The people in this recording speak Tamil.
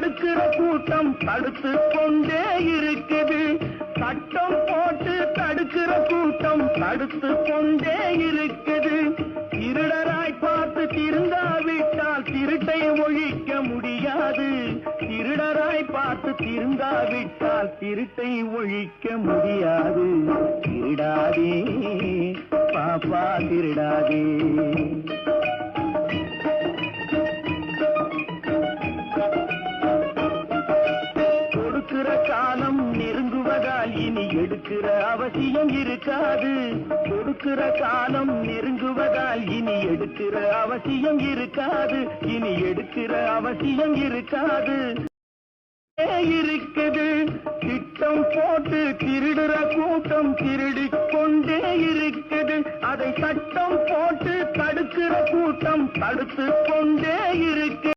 தடுக்கிற கூட்டம் தடுத்து கொண்டே இருக்குது. சட்டம் போட்டு தடுக்கிற கூட்டம் தடுத்து கொண்டே இருக்குது. திருடராய் பார்த்து திருந்தாவிட்டால் திருட்டை ஒழிக்க முடியாது. திருடராய் பார்த்து திருந்தாவிட்டால் திருட்டை ஒழிக்க முடியாது. திருடாதே பாப்பா திருடாதே. கொடுக்கிற காலம் நெருங்குவதால் இனி எடுக்கிற அவசியம் இருக்காது. கொடுக்கிற காலம் நெருங்குவதால் இனி எடுக்கிற அவசியம் இருக்காது. இனி எடுக்கிற அவசியம் இருக்காது. இருக்குது திட்டம் போட்டு திருடுற கூட்டம் திருடிக் கொண்டே இருக்குது. அதை சட்டம் போட்டு தடுக்கிற கூட்டம் தடுத்து கொண்டே இருக்கு.